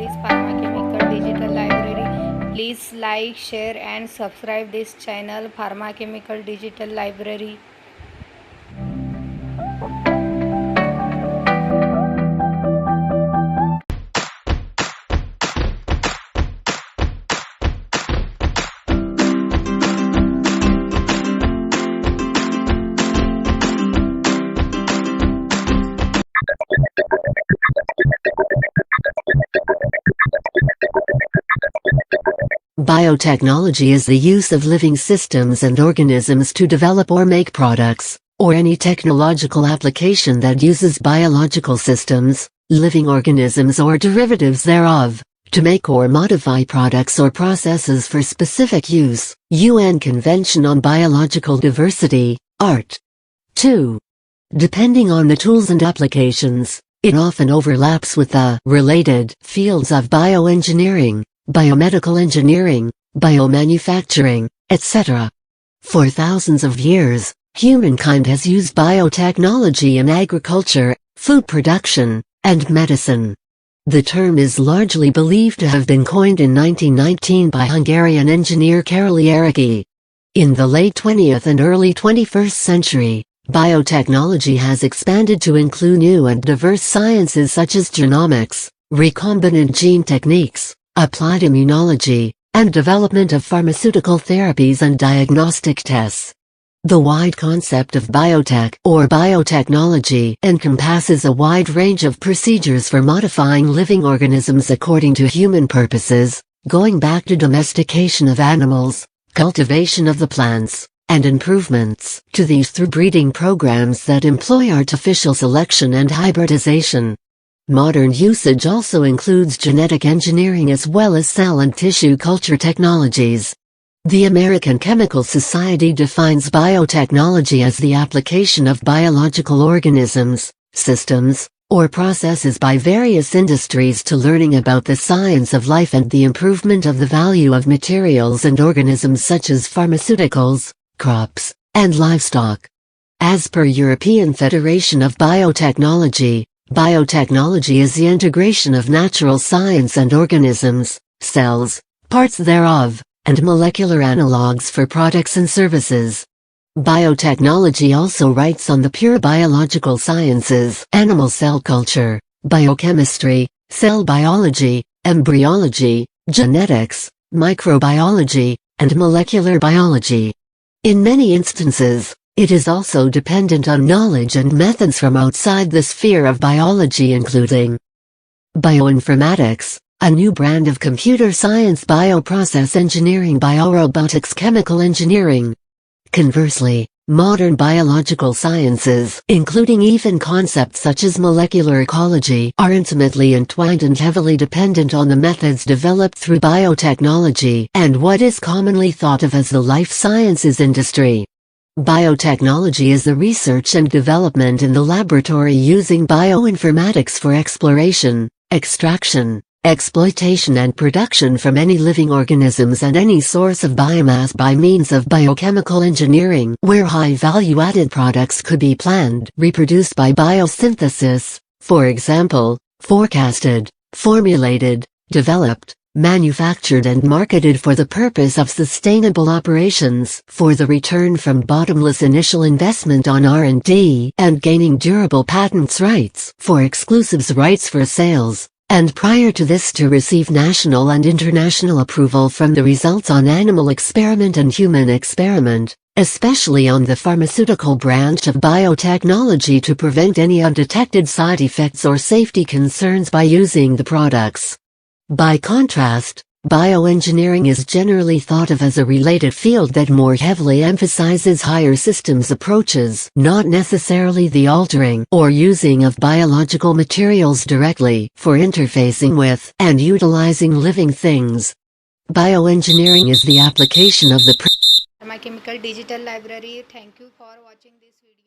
this pharma chemical digital library. Please like, share and subscribe this channel, pharma chemical digital library. Biotechnology is the use of living systems and organisms to develop or make products, or any technological application that uses biological systems, living organisms or derivatives thereof, to make or modify products or processes for specific use. UN Convention on Biological Diversity, Art. 2. Depending on the tools and applications, it often overlaps with the related fields of bioengineering, biomedical engineering, biomanufacturing, etc. For thousands of years, humankind has used biotechnology in agriculture, food production, and medicine. The term is largely believed to have been coined in 1919 by Hungarian engineer Károly Eréki. In the late 20th and early 21st century, biotechnology has expanded to include new and diverse sciences such as genomics, recombinant gene techniques, applied immunology, and development of pharmaceutical therapies and diagnostic tests. The wide concept of biotech or biotechnology encompasses a wide range of procedures for modifying living organisms according to human purposes, going back to domestication of animals, cultivation of the plants, and improvements to these through breeding programs that employ artificial selection and hybridization. Modern usage also includes genetic engineering as well as cell and tissue culture technologies. The American Chemical Society defines biotechnology as the application of biological organisms, systems, or processes by various industries to learning about the science of life and the improvement of the value of materials and organisms such as pharmaceuticals, crops, and livestock. As per European Federation of Biotechnology, biotechnology is the integration of natural science and organisms, cells, parts thereof, and molecular analogues for products and services. Biotechnology also writes on the pure biological sciences, animal cell culture, biochemistry, cell biology, embryology, genetics, microbiology, and molecular biology. In many instances, it is also dependent on knowledge and methods from outside the sphere of biology including bioinformatics, a new brand of computer science, bioprocess engineering, biorobotics, chemical engineering. Conversely, modern biological sciences, including even concepts such as molecular ecology, are intimately entwined and heavily dependent on the methods developed through biotechnology and what is commonly thought of as the life sciences industry. Biotechnology is the research and development in the laboratory using bioinformatics for exploration, extraction, exploitation and production from any living organisms and any source of biomass by means of biochemical engineering, where high value-added products could be planned, reproduced by biosynthesis, for example, forecasted, formulated, developed, manufactured and marketed for the purpose of sustainable operations, for the return from bottomless initial investment on R&D, and gaining durable patents rights, for exclusives rights for sales, and prior to this to receive national and international approval from the results on animal experiment and human experiment, especially on the pharmaceutical branch of biotechnology to prevent any undetected side effects or safety concerns by using the products. By contrast, bioengineering is generally thought of as a related field that more heavily emphasizes higher systems approaches, not necessarily the altering or using of biological materials directly, for interfacing with and utilizing living things. Bioengineering is the application of the Pharma chemical digital library. Thank you for watching this video.